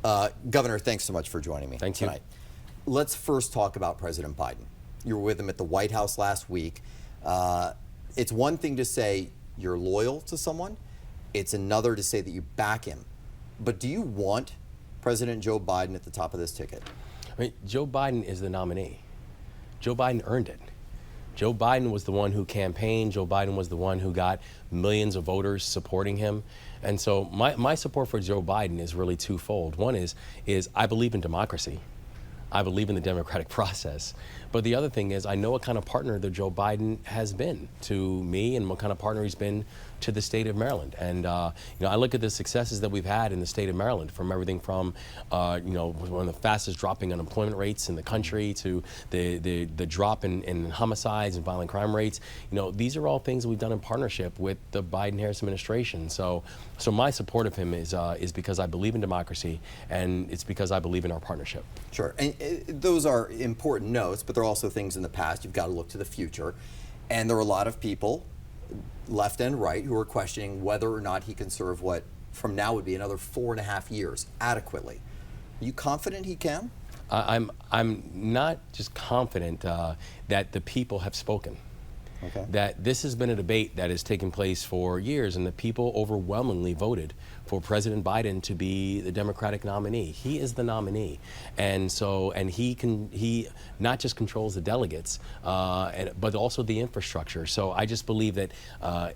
Governor, thanks so much for joining me tonight. Let's first talk about President Biden. You were with him at the White House last week. It's one thing to say you're loyal to someone. It's another to say that you back him. But do you want President Joe Biden at the top of this ticket? I mean, Joe Biden is the nominee. Joe Biden earned it. Joe Biden was the one who campaigned. Joe Biden was the one who got millions of voters supporting him. And so my support for Joe Biden is really twofold. One is I believe in democracy. I believe in the democratic process. But the other thing is I know what kind of partner that Joe Biden has been to me and what kind of partner he's been to the state of Maryland. And I look at the successes that we've had in the state of Maryland, from everything from one of the fastest dropping unemployment rates in the country to the drop in homicides and violent crime rates. These are all things that we've done in partnership with the Biden-Harris administration. So my support of him is because I believe in democracy, and it's because I believe in our partnership. Sure, and those are important notes, but there are also things in the past. You've got to look to the future. And there are a lot of people, left and right, who are questioning whether or not he can serve what from now would be another 4.5 years adequately. Are you confident he can? I'm not just confident that the people have spoken. Okay. That this has been a debate that has taken place for years, and the people overwhelmingly voted for President Biden to be the Democratic nominee. He is the nominee, and he not just controls the delegates, but also the infrastructure. So I just believe that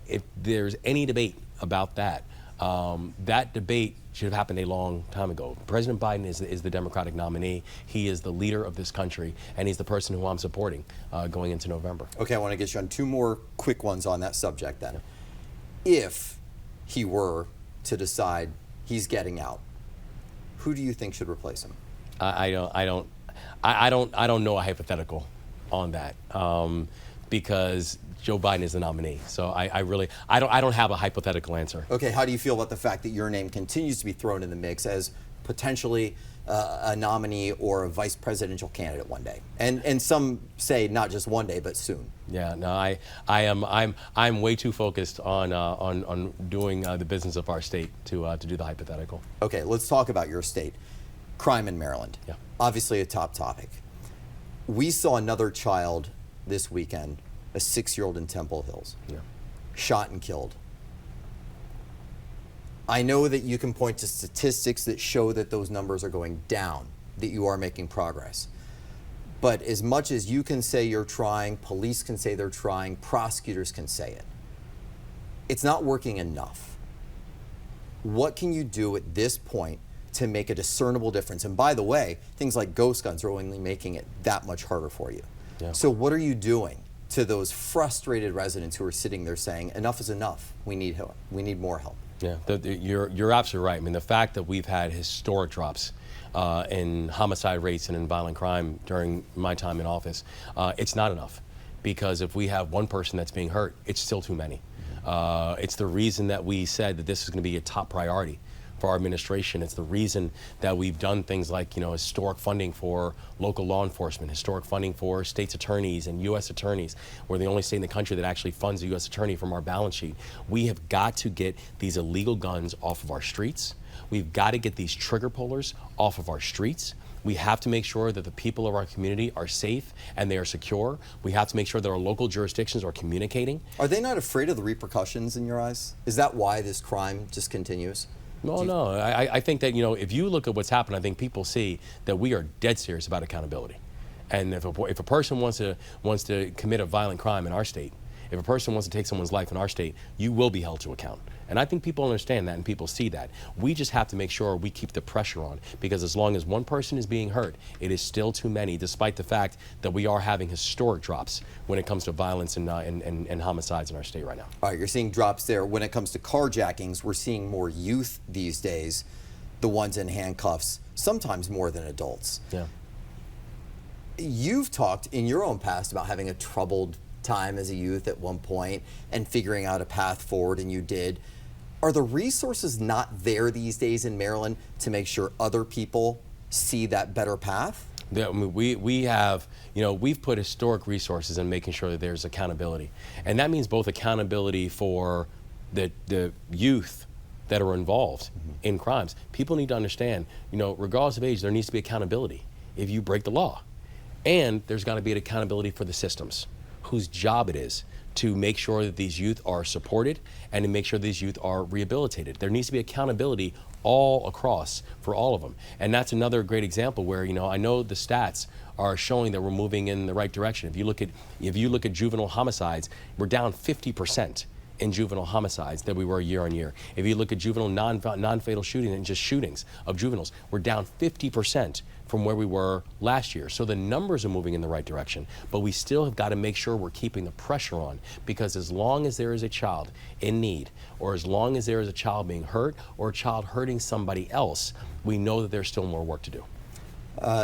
if there's any debate about that, that debate should have happened a long time ago. President Biden is the Democratic nominee. He is the leader of this country, and he's the person who I'm supporting going into November. Okay, I want to get you on two more quick ones on that subject then. If he were to decide he's getting out, who do you think should replace him? I don't know a hypothetical on that because Joe Biden is the nominee. So I don't have a hypothetical answer. Okay, how do you feel about the fact that your name continues to be thrown in the mix as potentially a nominee or a vice presidential candidate one day? And some say not just one day, but soon. Yeah, no, I'm way too focused on doing the business of our state to do the hypothetical. Okay, let's talk about your state. Crime in Maryland. Yeah. Obviously a top topic. We saw another child this weekend, a 6-year-old in Temple Hills, shot and killed. I know that you can point to statistics that show that those numbers are going down, that you are making progress. But as much as you can say you're trying, police can say they're trying, prosecutors can say it, it's not working enough. What can you do at this point to make a discernible difference? And by the way, things like ghost guns are only making it that much harder for you. Yeah. So what are you doing to those frustrated residents who are sitting there saying, enough is enough, we need help, we need more help? Yeah, you're absolutely right. I mean, the fact that we've had historic drops in homicide rates and in violent crime during my time in office, it's not enough. Because if we have one person that's being hurt, it's still too many. It's the reason that we said that this is going to be a top priority for our administration. It's the reason that we've done things like, historic funding for local law enforcement, historic funding for states' attorneys and U.S. attorneys. We're the only state in the country that actually funds a U.S. attorney from our balance sheet. We have got to get these illegal guns off of our streets. We've got to get these trigger pullers off of our streets. We have to make sure that the people of our community are safe and they are secure. We have to make sure that our local jurisdictions are communicating. Are they not afraid of the repercussions in your eyes? Is that why this crime just continues? No. I think that, if you look at what's happened, I think people see that we are dead serious about accountability. And if a person wants to commit a violent crime in our state, if a person wants to take someone's life in our state, you will be held to account. And I think people understand that and people see that. We just have to make sure we keep the pressure on, because as long as one person is being hurt, it is still too many, despite the fact that we are having historic drops when it comes to violence and homicides in our state right now. All right, you're seeing drops there. When it comes to carjackings, we're seeing more youth these days, the ones in handcuffs, sometimes more than adults. Yeah. You've talked in your own past about having a troubled time as a youth at one point and figuring out a path forward, and you did. Are the resources not there these days in Maryland to make sure other people see that better path? Yeah, I mean, we have, we've put historic resources in making sure that there's accountability. And that means both accountability for the youth that are involved in crimes. People need to understand, regardless of age, there needs to be accountability if you break the law. And there's got to be an accountability for the systems, whose job it is to make sure that these youth are supported and to make sure these youth are rehabilitated. There needs to be accountability all across for all of them. And that's another great example where, I know the stats are showing that we're moving in the right direction. If you look at juvenile homicides, we're down 50% in juvenile homicides than we were year on year. If you look at juvenile non-fatal shooting and just shootings of juveniles, we're down 50% from where we were last year. So the numbers are moving in the right direction, but we still have got to make sure we're keeping the pressure on, because as long as there is a child in need, or as long as there is a child being hurt or a child hurting somebody else, we know that there's still more work to do.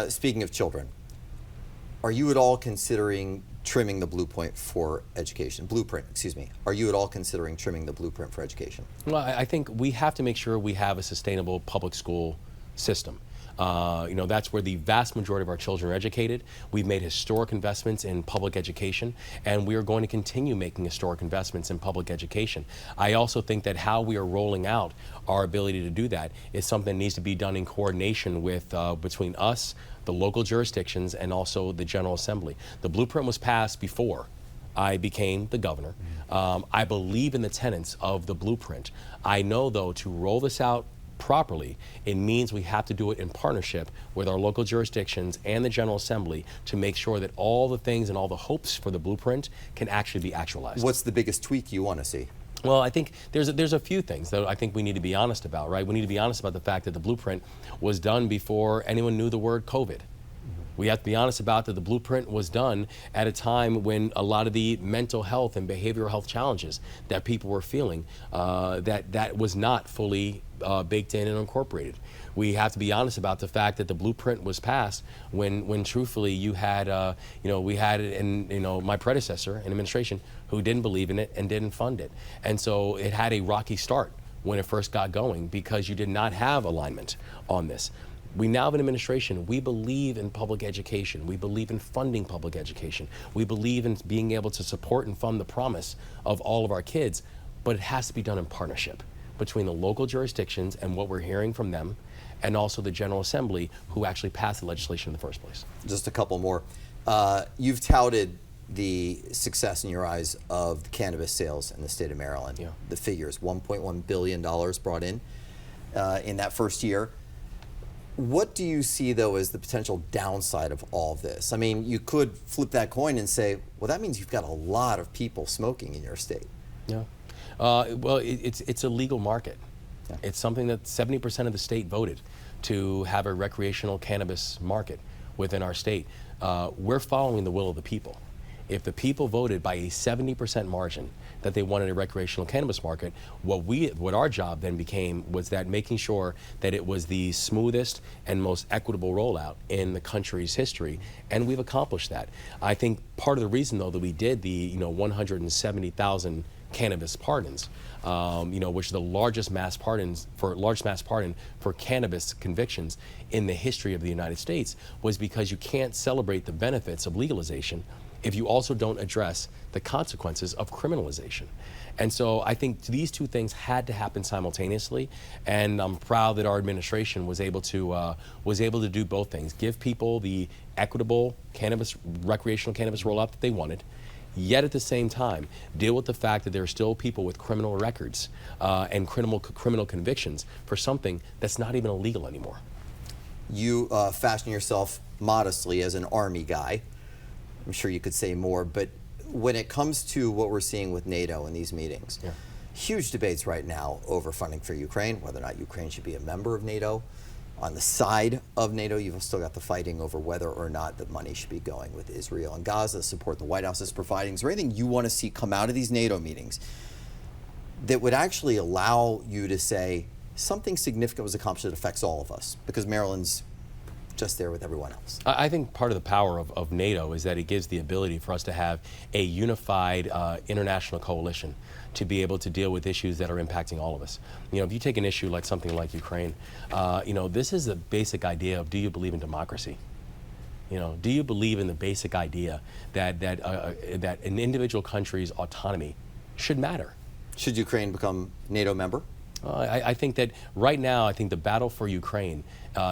Speaking of children, are you at all considering trimming the blueprint for education? Are you at all considering trimming the blueprint for education? Well, I think we have to make sure we have a sustainable public school system. That's where the vast majority of our children are educated. We've made historic investments in public education, and we are going to continue making historic investments in public education. I also think that how we are rolling out our ability to do that is something that needs to be done in coordination with between us, the local jurisdictions, and also the General Assembly. The blueprint was passed before I became the governor. I believe in the tenets of the blueprint. I know, though, to roll this out properly, it means we have to do it in partnership with our local jurisdictions and the General Assembly to make sure that all the things and all the hopes for the blueprint can actually be actualized. What's the biggest tweak you want to see? Well, I think there's a few things that I think we need to be honest about, right? We need to be honest about the fact that the blueprint was done before anyone knew the word COVID. We have to be honest about that the blueprint was done at a time when a lot of the mental health and behavioral health challenges that people were feeling, that was not fully baked in and incorporated. We have to be honest about the fact that the blueprint was passed when truthfully you had, we had it in, my predecessor in administration who didn't believe in it and didn't fund it. And so it had a rocky start when it first got going because you did not have alignment on this. We now have an administration. We believe in public education. We believe in funding public education. We believe in being able to support and fund the promise of all of our kids, but it has to be done in partnership between the local jurisdictions and what we're hearing from them, and also the General Assembly, who actually passed the legislation in the first place. Just a couple more. You've touted the success in your eyes of the cannabis sales in the state of Maryland. Yeah. The figures, $1.1 billion brought in that first year. What do you see, though, as the potential downside of all of this? I mean, you could flip that coin and say, well, that means you've got a lot of people smoking in your state. Yeah. Well, it's a legal market. Yeah. It's something that 70% of the state voted to have a recreational cannabis market within our state. We're following the will of the people. If the people voted by a 70% margin that they wanted a recreational cannabis market, what our job then became was that making sure that it was the smoothest and most equitable rollout in the country's history, and we've accomplished that. I think part of the reason, though, that we did the 170,000 cannabis pardons, which are the largest mass pardon for cannabis convictions in the history of the United States, was because you can't celebrate the benefits of legalization if you also don't address the consequences of criminalization. And so I think these two things had to happen simultaneously, and I'm proud that our administration was able to do both things: give people the equitable recreational cannabis rollout that they wanted, yet at the same time deal with the fact that there are still people with criminal records and criminal convictions for something that's not even illegal anymore. You fashion yourself modestly as an Army guy. I'm sure you could say more, but when it comes to what we're seeing with NATO in these meetings, yeah. Huge debates right now over funding for Ukraine, whether or not Ukraine should be a member of NATO. On the side of NATO, you've still got the fighting over whether or not the money should be going with Israel and Gaza, the support the White House is providing. Is there anything you want to see come out of these NATO meetings that would actually allow you to say something significant was accomplished that affects all of us? Because Maryland's just there with everyone else. I think part of the power of NATO is that it gives the ability for us to have a unified international coalition to be able to deal with issues that are impacting all of us. If you take an issue like something like Ukraine, this is a basic idea of, do you believe in democracy? Do you believe in the basic idea that an individual country's autonomy should matter? Should Ukraine become NATO member? I think that right now, I think the battle for Ukraine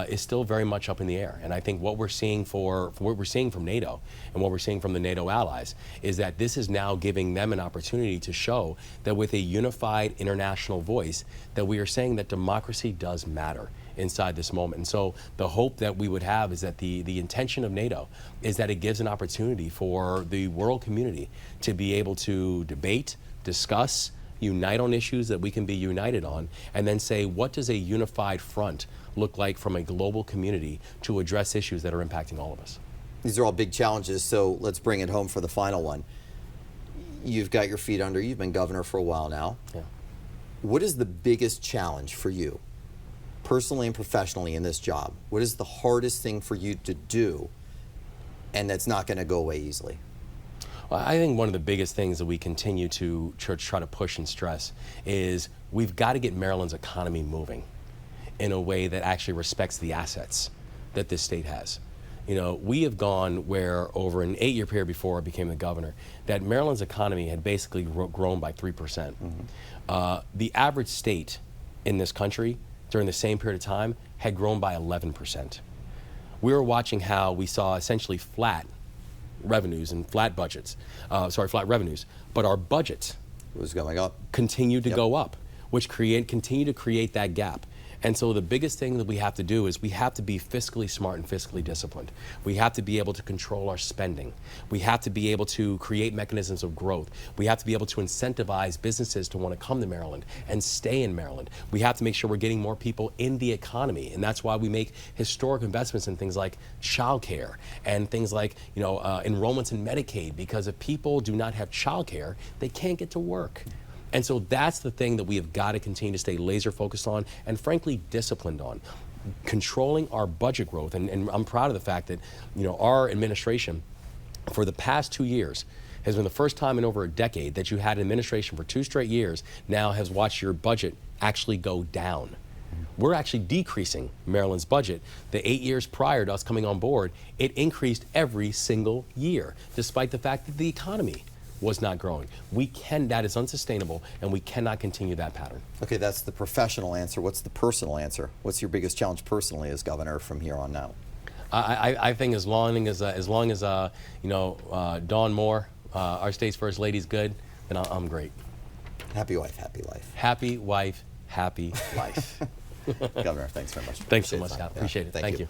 is still very much up in the air. And I think what we're seeing from NATO and what we're seeing from the NATO allies is that this is now giving them an opportunity to show that with a unified international voice, that we are saying that democracy does matter inside this moment. And so the hope that we would have is that the intention of NATO is that it gives an opportunity for the world community to be able to debate, discuss, unite on issues that we can be united on, and then say, what does a unified front look like from a global community to address issues that are impacting all of us? These are all big challenges, so let's bring it home for the final one. You've got your feet under you. You've been governor for a while now. Yeah. What is the biggest challenge for you, personally and professionally, in this job? What is the hardest thing for you to do, and that's not going to go away easily? Well, I think one of the biggest things that we continue to try to push and stress is we've got to get Maryland's economy moving in a way that actually respects the assets that this state has. You know, we have gone where over an 8-year period before I became the governor, that Maryland's economy had basically grown by 3%. Mm-hmm. The average state in this country during the same period of time had grown by 11%. We were watching how we saw essentially flat revenues and flat budgets, flat revenues, but our budget was going up, continued to go up, which continue to create that gap. And so the biggest thing that we have to do is we have to be fiscally smart and fiscally disciplined. We have to be able to control our spending. We have to be able to create mechanisms of growth. We have to be able to incentivize businesses to want to come to Maryland and stay in Maryland. We have to make sure we're getting more people in the economy. And that's why we make historic investments in things like childcare and things like, enrollments in Medicaid, because if people do not have childcare, they can't get to work. And so that's the thing that we have got to continue to stay laser focused on and frankly disciplined on. Controlling our budget growth. And I'm proud of the fact that, our administration for the past 2 years has been the first time in over a decade that you had an administration for 2 straight years now has watched your budget actually go down. We're actually decreasing Maryland's budget. The 8 years prior to us coming on board, it increased every single year, despite the fact that the economy was not growing. That is unsustainable, and we cannot continue that pattern. Okay, that's the professional answer. What's the personal answer? What's your biggest challenge personally as governor from here on out? I think as long as Dawn Moore, our state's first lady, is good, then I'm great. Happy wife, happy life. Happy wife, happy life. Governor, thanks very much. Thanks so much, Scott. Appreciate it. Thank you.